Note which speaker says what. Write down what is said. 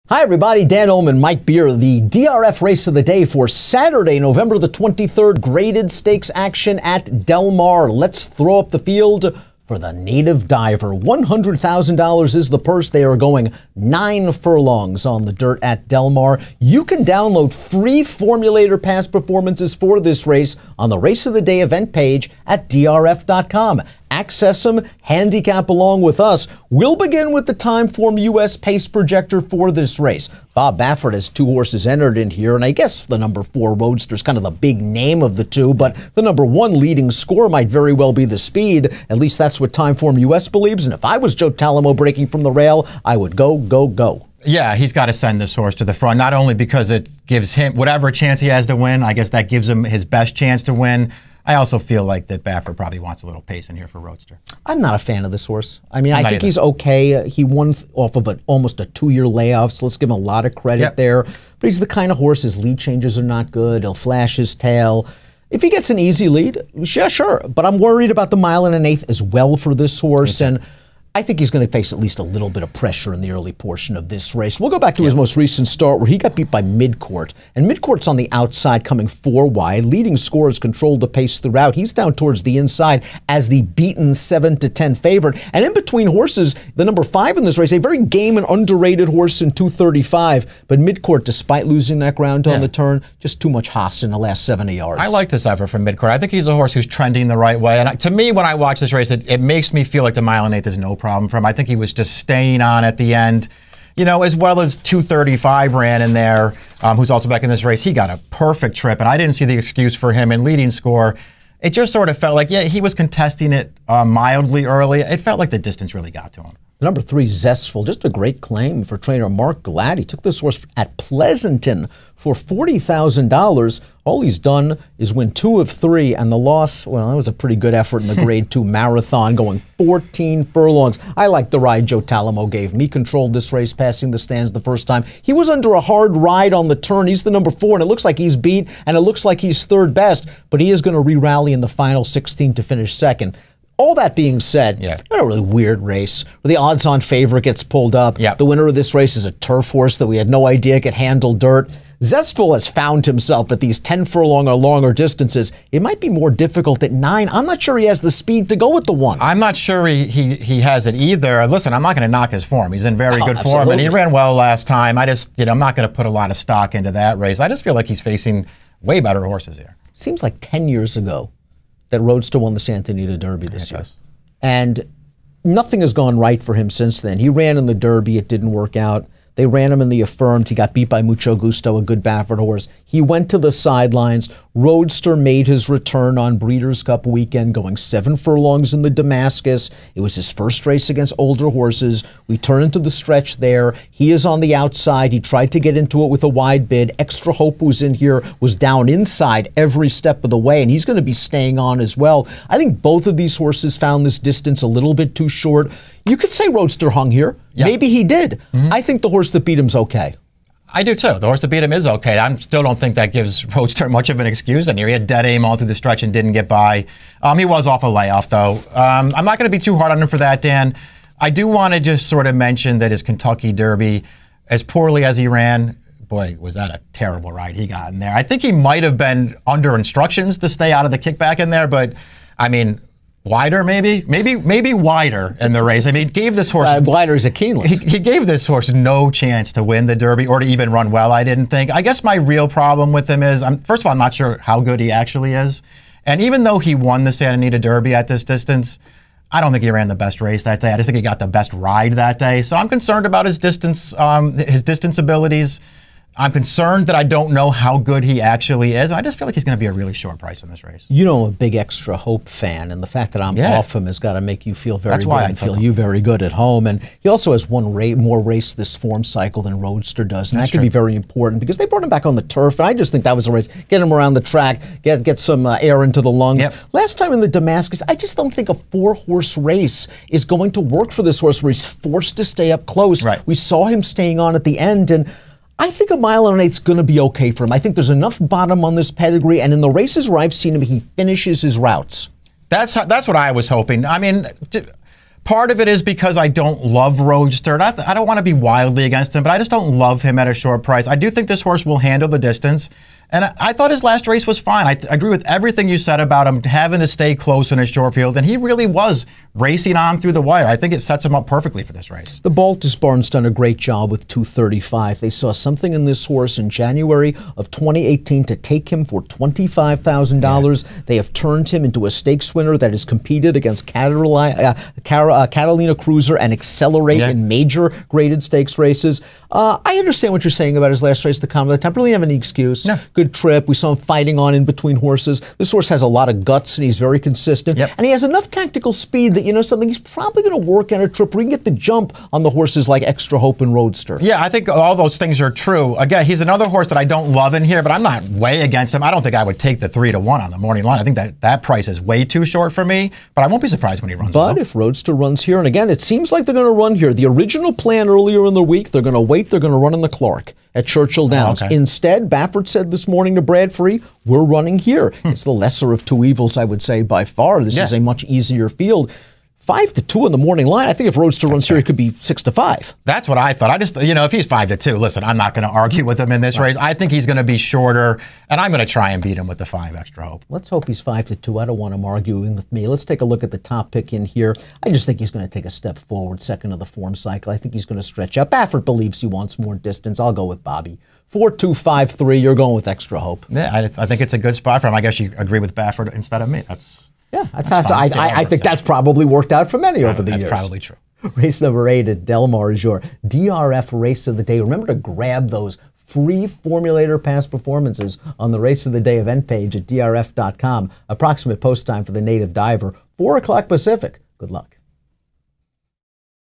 Speaker 1: Hi everybody, Dan Illman and Mike Beer, the DRF race of the day for Saturday, November the 23rd, graded stakes action at Del Mar. Let's throw up the field for the native diver. $100,000 is the purse. They are going 9 furlongs on the dirt at Del Mar. You can download free Formulator past performances for this race on the Race of the Day event page at DRF.com. Access them, handicap along with us. We'll begin with the Timeform US pace projector for this race. Bob Baffert has 2 horses entered in here, and I guess the number 4 Roadster is kind of the big name of the 2, but the number 1 leading score might very well be the speed. At least that's what Timeform US believes, and if I was Joe Talamo breaking from the rail, I would go, go, go.
Speaker 2: Yeah, he's got to send this horse to the front, not only because it gives him whatever chance he has to win, I guess that gives him his best chance to win. I also feel like that Baffert probably wants a little pace in here for Roadster. I'm
Speaker 1: not a fan of this horse. I mean, I think he's okay. He won off of almost a 2-year layoff, so let's give him a lot of credit there. But he's the kind of horse, his lead changes are not good. He'll flash his tail. If he gets an easy lead, yeah, sure. But I'm worried about the 1 1/8 as well for this horse. And I think he's going to face at least a little bit of pressure in the early portion of this race. We'll go back to his most recent start where he got beat by Midcourt. And Midcourt's on the outside coming 4 wide. Leading scorers controlled the pace throughout. He's down towards the inside as the beaten 7-10 favorite. And in between horses, the number 5 in this race, a very game and underrated horse in 235. But Midcourt, despite losing that ground on the turn, just too much Haas in the last 70 yards.
Speaker 2: I like this effort from Midcourt. I think he's a horse who's trending the right way. And to me, when I watch this race, it makes me feel like the 1 1/8 is no problem for him. I think he was just staying on at the end, you know, as well as 235 ran in there, who's also back in this race. He got a perfect trip, and I didn't see the excuse for him in leading score. It just sort of felt like, yeah, he was contesting it mildly early. It felt like the distance really got to him.
Speaker 1: The number 3, Zestful, just a great claim for trainer Mark Glad. He took this horse at Pleasanton for $40,000. All he's done is win 2 of 3, and the loss, well, that was a pretty good effort in the Grade 2 marathon, going 14 furlongs. I like the ride Joe Talamo gave him. He controlled this race, passing the stands the first time. He was under a hard ride on the turn. He's the number 4, and it looks like he's beat, and it looks like he's 3rd best, but he is going to re-rally in the final 16 to finish 2nd. All that being said, not a really weird race where the odds-on favorite gets pulled up. The winner of this race is a turf horse that we had no idea could handle dirt. Zestful has found himself at these 10 furlong or longer distances. It might be more difficult at 9. I'm not sure he has the speed to go with the 1.
Speaker 2: I'm not sure he has it either. Listen, I'm not going to knock his form. He's in very good form, and he ran well last time. I just, I'm not going to put a lot of stock into that race. I just feel like he's facing way better horses here.
Speaker 1: Seems like 10 years ago that Roadster won the Santa Anita Derby this year. And nothing has gone right for him since then. He ran in the Derby. It didn't work out. They ran him in the Affirmed. He got beat by Mucho Gusto, a good Baffert horse. He went to the sidelines. Roadster made his return on Breeders' Cup weekend, going 7 furlongs in the Damascus. It was his first race against older horses. We turn into the stretch there. He is on the outside. He tried to get into it with a wide bid. Extra Hope was in here, was down inside every step of the way, and he's going to be staying on as well. I think both of these horses found this distance a little bit too short. You could say Roadster hung here. Maybe he did. I think the horse that beat him's okay.
Speaker 2: I do too. The horse that beat him is okay. I still don't think that gives Roadster much of an excuse. And here he had dead aim all through the stretch and didn't get by. He was off a layoff though. I'm not going to be too hard on him for that, Dan. I do want to just sort of mention that his Kentucky Derby, as poorly as he ran, boy, was that a terrible ride he got in there. I think he might have been under instructions to stay out of the kickback in there, but I mean, wider, maybe wider in the race. I mean, gave this horse
Speaker 1: wider is a Keeneland.
Speaker 2: He gave this horse no chance to win the Derby or to even run well. I didn't think. I guess my real problem with him is, first of all, I'm not sure how good he actually is. And even though he won the Santa Anita Derby at this distance, I don't think he ran the best race that day. I just think he got the best ride that day. So I'm concerned about his distance abilities. I'm concerned that I don't know how good he actually is. And I just feel like he's going to be a really short price in this race.
Speaker 1: You know, I'm a big Extra Hope fan, and the fact that I'm off him has got to make you feel very good and feel you very good at home. And he also has one more race this form cycle than Roadster does, and that could be very important because they brought him back on the turf, and I just think that was a race. Get him around the track, get some air into the lungs. Last time in the Damascus, I just don't think a 4-horse race is going to work for this horse where he's forced to stay up close. We saw him staying on at the end, and I think a 1 1/8 is going to be okay for him. I think there's enough bottom on this pedigree, and in the races where I've seen him, he finishes his routes.
Speaker 2: That's what I was hoping. I mean, Part of it is because I don't love Roadster. I don't want to be wildly against him, but I just don't love him at a short price. I do think this horse will handle the distance. And I thought his last race was fine. I agree with everything you said about him having to stay close in a short field, and he really was racing on through the wire. I think it sets him up perfectly for this race.
Speaker 1: The Baltus Barn's done a great job with 235. They saw something in this horse in January of 2018 to take him for $25,000. Yeah. They have turned him into a stakes winner that has competed against Catalina Cruiser and Accelerate in major graded stakes races. I understand what you're saying about his last race, the Common of the Temp. Really have any excuse. No. Good trip. We saw him fighting on in between horses. This horse has a lot of guts, and he's very consistent. Yep. And he has enough tactical speed that, you know something, he's probably going to work at a trip where he can get the jump on the horses like Extra Hope and Roadster.
Speaker 2: Yeah, I think all those things are true. Again, he's another horse that I don't love in here, but I'm not way against him. I don't think I would take the 3-1 on the morning line. I think that price is way too short for me, but I won't be surprised when he runs.
Speaker 1: But if Roadster runs here, and again, it seems like they're going to run here. The original plan earlier in the week, they're going to wait, they're going to run in the Clark at Churchill Downs.
Speaker 2: Oh, okay.
Speaker 1: Instead, Baffert said this morning to Bradfree, we're running here. It's the lesser of two evils, I would say, by far. This is a much easier field. 5-2 on the morning line. I think if Roadster runs here, it could be 6-5.
Speaker 2: That's what I thought. I just, if he's 5-2, listen, I'm not going to argue with him in this race. I think he's going to be shorter, and I'm going to try and beat him with the 5 Extra Hope.
Speaker 1: Let's hope he's 5-2. I don't want him arguing with me. Let's take a look at the top pick in here. I just think he's going to take a step forward, second of the form cycle. I think he's going to stretch up. Baffert believes he wants more distance. I'll go with Bobby. 4-2-5-3. You're going with Extra Hope.
Speaker 2: Yeah, I think it's a good spot for him. I guess you agree with Baffert instead of me.
Speaker 1: I think that's probably worked out for many over the years.
Speaker 2: That's probably true.
Speaker 1: Race number 8 at Del Mar is your DRF race of the day. Remember to grab those free Formulator Pass performances on the Race of the Day event page at DRF.com. Approximate post time for the Native Diver, 4 o'clock Pacific. Good luck.